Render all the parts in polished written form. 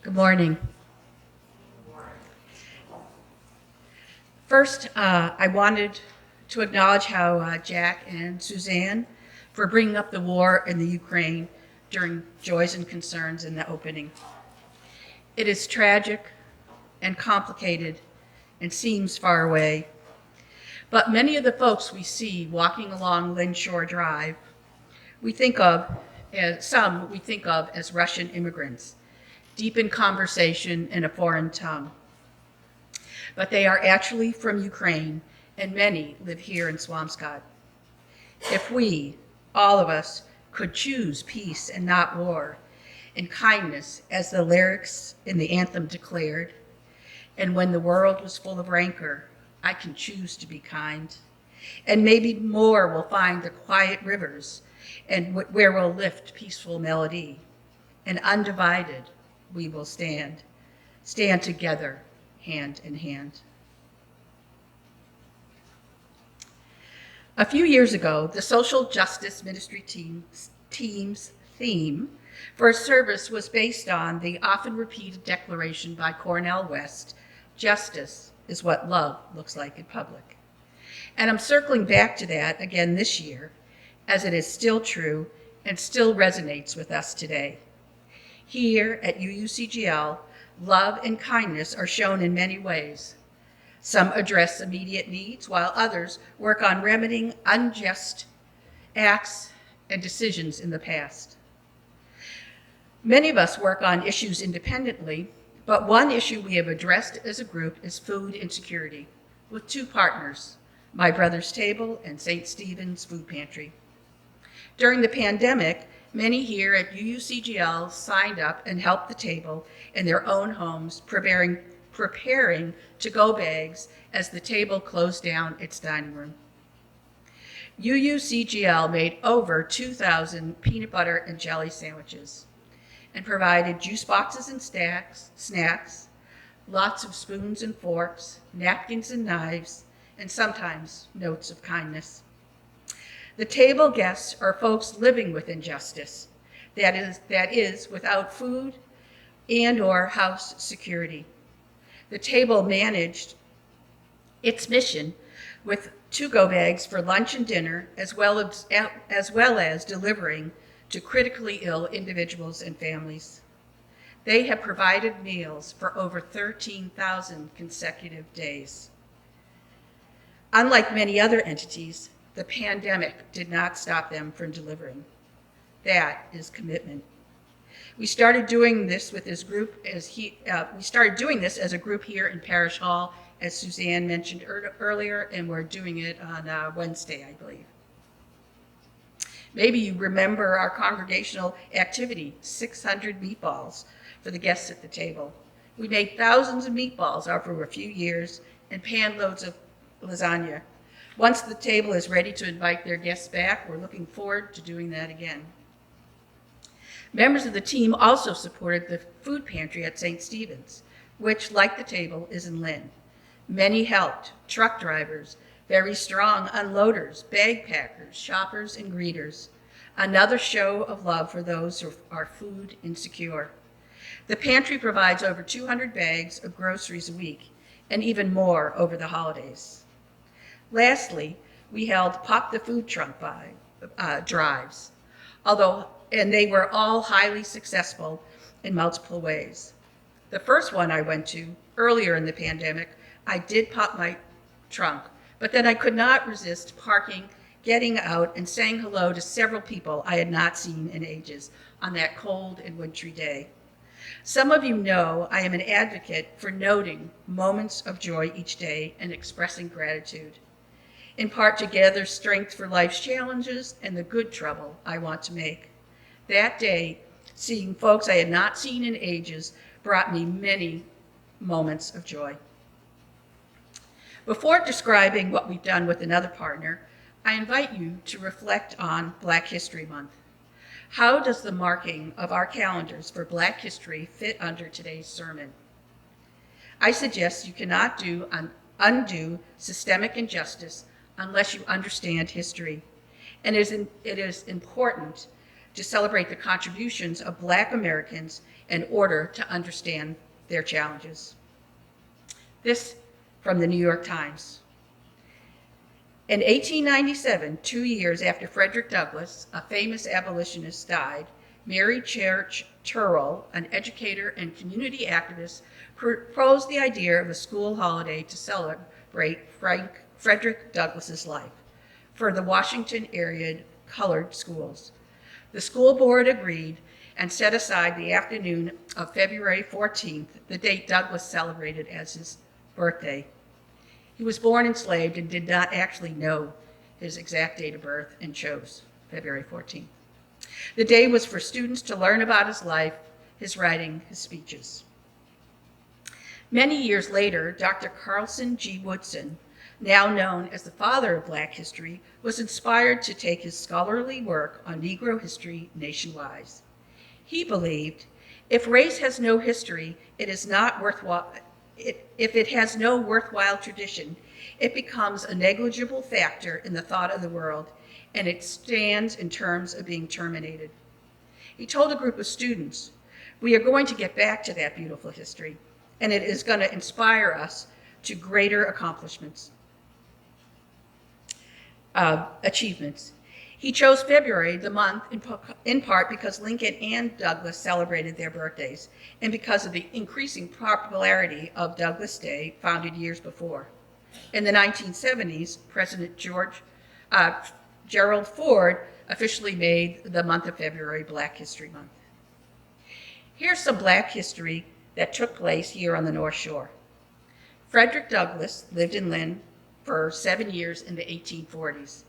Good morning. First, I wanted to acknowledge how Jack and Suzanne for bringing up the war in the Ukraine during Joys and Concerns in the opening. It is tragic and complicated and seems far away, but many of the folks we see walking along Lynn Shore Drive, we think of as Russian immigrants, deep in conversation in a foreign tongue. But they are actually from Ukraine, and many live here in Swampscott. If we, all of us, could choose peace and not war, and kindness, as the lyrics in the anthem declared, and when the world was full of rancor, I can choose to be kind. And maybe more will find the quiet rivers, and where we'll lift peaceful melody. And undivided, we will stand together, hand in hand. A few years ago, the Social Justice Ministry team's theme for a service was based on the often repeated declaration by Cornel West, justice is what love looks like in public. And I'm circling back to that again this year, as it is still true and still resonates with us today. Here at UUCGL, love and kindness are shown in many ways. Some address immediate needs, while others work on remedying unjust acts and decisions in the past. Many of us work on issues independently, but one issue we have addressed as a group is food insecurity, with two partners, My Brother's Table and St. Stephen's Food Pantry. During the pandemic, many here at UUCGL signed up and helped the table in their own homes, preparing to-go bags as the table closed down its dining room. UUCGL made over 2,000 peanut butter and jelly sandwiches and provided juice boxes and snacks, lots of spoons and forks, napkins and knives, and sometimes notes of kindness. The table guests are folks living with injustice, that is without food and or house security. The table managed its mission with to-go bags for lunch and dinner, as well as delivering to critically ill individuals and families. They have provided meals for over 13,000 consecutive days. Unlike many other entities, the pandemic did not stop them from delivering. That is commitment. We started doing this as a group here in Parish Hall, as Suzanne mentioned earlier, and we're doing it on Wednesday, I believe. Maybe you remember our congregational activity, 600 meatballs for the guests at the table. We made thousands of meatballs over a few years and pan loads of lasagna. Once the table is ready to invite their guests back, we're looking forward to doing that again. Members of the team also supported the food pantry at St. Stephen's, which, like the table, is in Lynn. Many helped: truck drivers, very strong unloaders, bag packers, shoppers, and greeters. Another show of love for those who are food insecure. The pantry provides over 200 bags of groceries a week, and even more over the holidays. Lastly, we held Pop the Food Trunk drives, and they were all highly successful in multiple ways. The first one I went to earlier in the pandemic, I did pop my trunk, but then I could not resist parking, getting out, and saying hello to several people I had not seen in ages on that cold and wintry day. Some of you know I am an advocate for noting moments of joy each day and expressing gratitude, in part to gather strength for life's challenges and the good trouble I want to make. That day, seeing folks I had not seen in ages brought me many moments of joy. Before describing what we've done with another partner, I invite you to reflect on Black History Month. How does the marking of our calendars for Black history fit under today's sermon? I suggest you cannot undo systemic injustice unless you understand history. And it is important to celebrate the contributions of Black Americans in order to understand their challenges. This from the New York Times. In 1897, 2 years after Frederick Douglass, a famous abolitionist, died, Mary Church Turrell, an educator and community activist, proposed the idea of a school holiday to celebrate Frederick Douglass's life for the Washington area colored schools. The school board agreed and set aside the afternoon of February 14th, the date Douglass celebrated as his birthday. He was born enslaved and did not actually know his exact date of birth and chose February 14th. The day was for students to learn about his life, his writing, his speeches. Many years later, Dr. Carlson G. Woodson, now known as the father of Black history, was inspired to take his scholarly work on Negro history nationwide. He believed, if race has no history, it is not worthwhile. If it has no worthwhile tradition, it becomes a negligible factor in the thought of the world, and it stands in terms of being terminated. He told a group of students, we are going to get back to that beautiful history, and it is going to inspire us to greater achievements. He chose February, the month, in part because Lincoln and Douglass celebrated their birthdays, and because of the increasing popularity of Douglass Day, founded years before. In the 1970s, President Gerald Ford officially made the month of February Black History Month. Here's some Black history that took place here on the North Shore. Frederick Douglass lived in Lynn for 7 years in the 1840s.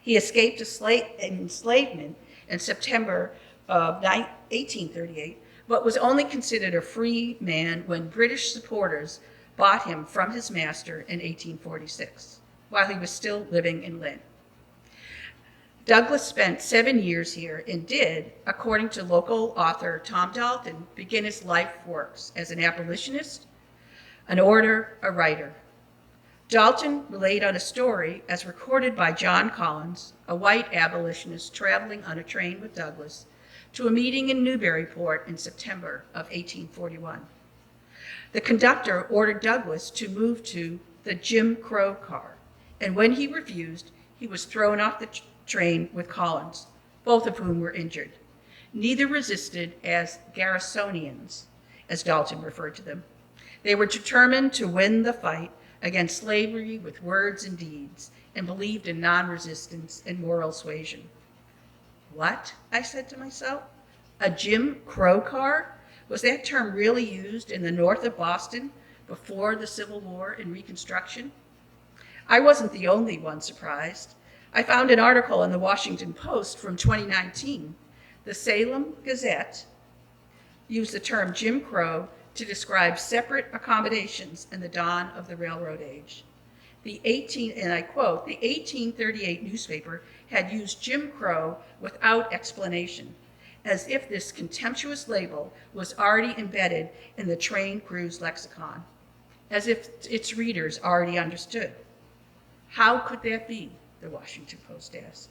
He escaped enslavement in September of 1838, but was only considered a free man when British supporters bought him from his master in 1846, while he was still living in Lynn. Douglass spent 7 years here and did, according to local author Tom Dalton, begin his life works as an abolitionist, an orator, a writer. Dalton relayed on a story as recorded by John Collins, a white abolitionist traveling on a train with Douglass to a meeting in Newburyport in September of 1841. The conductor ordered Douglass to move to the Jim Crow car, and when he refused, he was thrown off the train with Collins, both of whom were injured. Neither resisted as Garrisonians, as Dalton referred to them. They were determined to win the fight against slavery with words and deeds, and believed in non-resistance and moral suasion. What? I said to myself. A Jim Crow car? Was that term really used in the north of Boston before the Civil War and Reconstruction? I wasn't the only one surprised. I found an article in the Washington Post from 2019. The Salem Gazette used the term Jim Crow to describe separate accommodations in the dawn of the railroad age. And I quote, the 1838 newspaper had used Jim Crow without explanation, as if this contemptuous label was already embedded in the train crew's lexicon, as if its readers already understood. How could that be? The Washington Post asked.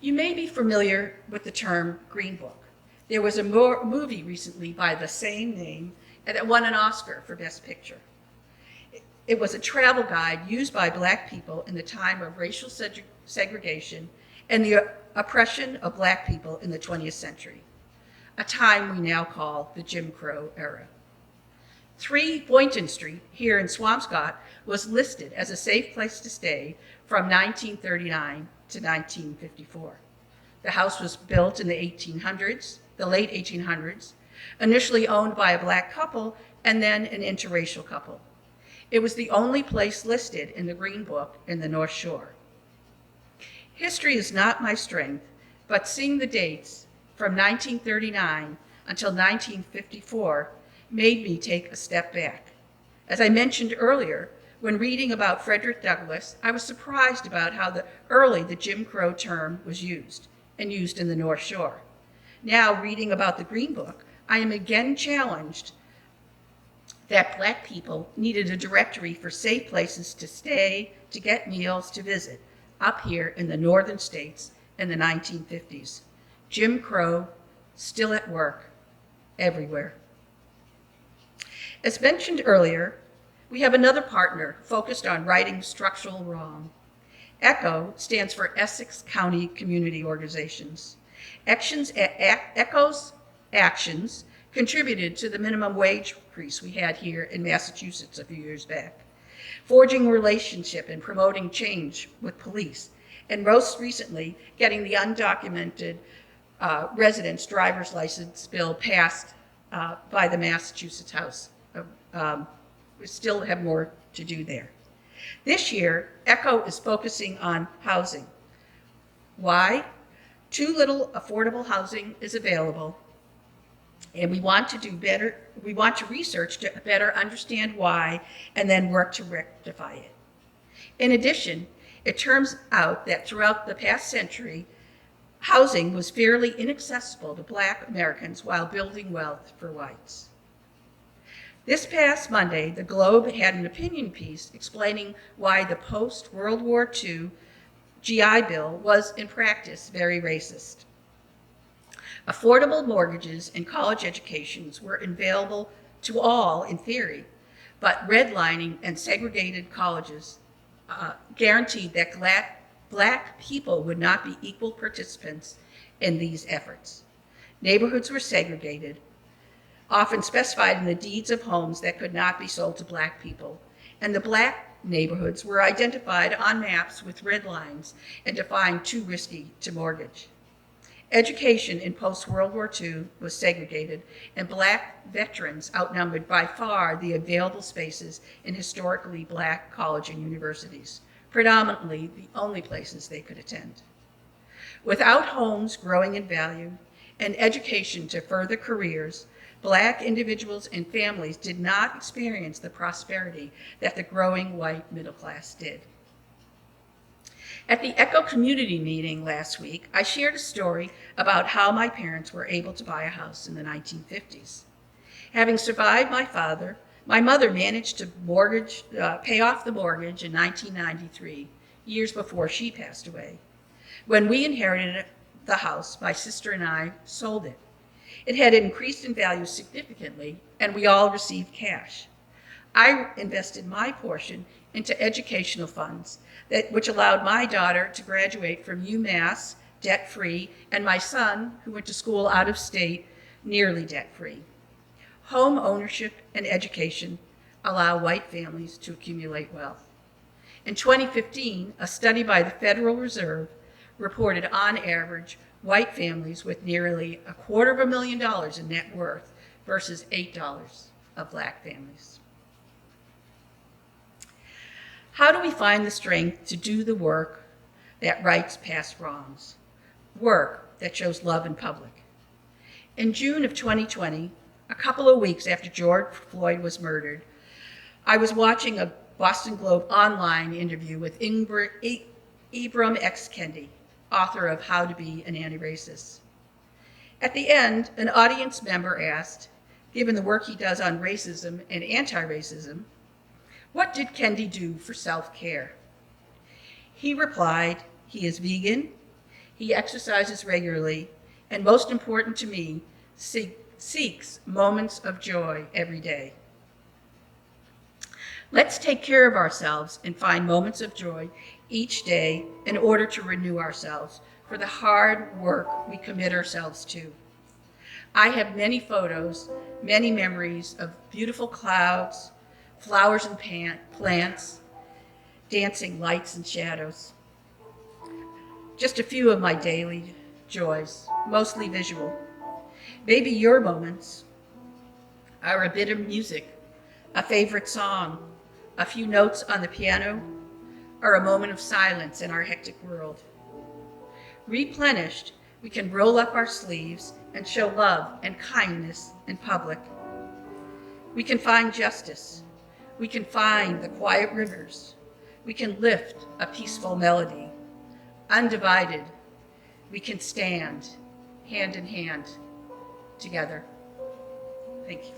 You may be familiar with the term Green Book. There was a movie recently by the same name that won an Oscar for Best Picture. It was a travel guide used by Black people in the time of racial segregation and the oppression of Black people in the 20th century, a time we now call the Jim Crow era. 3 Boynton Street here in Swampscott was listed as a safe place to stay from 1939 to 1954. The house was built in the late 1800s, initially owned by a Black couple and then an interracial couple. It was the only place listed in the Green Book in the North Shore. History is not my strength, but seeing the dates from 1939 until 1954 made me take a step back. As I mentioned earlier, when reading about Frederick Douglass, I was surprised about how early the Jim Crow term was used, and used in the North Shore. Now, reading about the Green Book, I am again challenged that Black people needed a directory for safe places to stay, to get meals, to visit, up here in the northern states in the 1950s. Jim Crow still at work everywhere. As mentioned earlier, we have another partner focused on righting structural wrong. ECHO stands for Essex County Community Organizations. ECHO's actions contributed to the minimum wage increase we had here in Massachusetts a few years back, forging relationship and promoting change with police, and most recently, getting the undocumented residents' driver's license bill passed by the Massachusetts House. We still have more to do there. This year, ECHO is focusing on housing. Why? Too little affordable housing is available, and we want to do better. We want to research to better understand why and then work to rectify it. In addition, it turns out that throughout the past century, housing was fairly inaccessible to Black Americans while building wealth for whites. This past Monday, the Globe had an opinion piece explaining why the post-World War II GI Bill was, in practice, very racist. Affordable mortgages and college educations were available to all in theory, but redlining and segregated colleges guaranteed that Black people would not be equal participants in these efforts. Neighborhoods were segregated, often specified in the deeds of homes that could not be sold to Black people, and the Black neighborhoods were identified on maps with red lines and defined too risky to mortgage. Education in post-World War II was segregated, and Black veterans outnumbered by far the available spaces in historically Black college and universities, predominantly the only places they could attend. Without homes growing in value and education to further careers, Black individuals and families did not experience the prosperity that the growing white middle class did. At the ECHO community meeting last week, I shared a story about how my parents were able to buy a house in the 1950s. Having survived my father, my mother managed to pay off the mortgage in 1993, years before she passed away. When we inherited the house, my sister and I sold it. It had increased in value significantly, and we all received cash. I invested my portion into educational funds, which allowed my daughter to graduate from UMass debt-free, and my son, who went to school out of state, nearly debt-free. Home ownership and education allow white families to accumulate wealth. In 2015, a study by the Federal Reserve reported on average white families with nearly $250,000 in net worth versus $8 of Black families. How do we find the strength to do the work that rights past wrongs? Work that shows love in public. In June of 2020, a couple of weeks after George Floyd was murdered, I was watching a Boston Globe online interview with Ibram X. Keni, author of How to Be an Anti-Racist. At the end, an audience member asked, given the work he does on racism and anti-racism, what did Keni do for self-care? He replied, he is vegan, he exercises regularly, and most important to me, seeks moments of joy every day. Let's take care of ourselves and find moments of joy each day in order to renew ourselves for the hard work we commit ourselves to. I have many photos, many memories of beautiful clouds, flowers and plants, dancing lights and shadows. Just a few of my daily joys, mostly visual. Maybe your moments are a bit of music, a favorite song, a few notes on the piano, or a moment of silence in our hectic world. Replenished, we can roll up our sleeves and show love and kindness in public. We can find justice. We can find the quiet rivers. We can lift a peaceful melody. Undivided, we can stand hand in hand together. Thank you.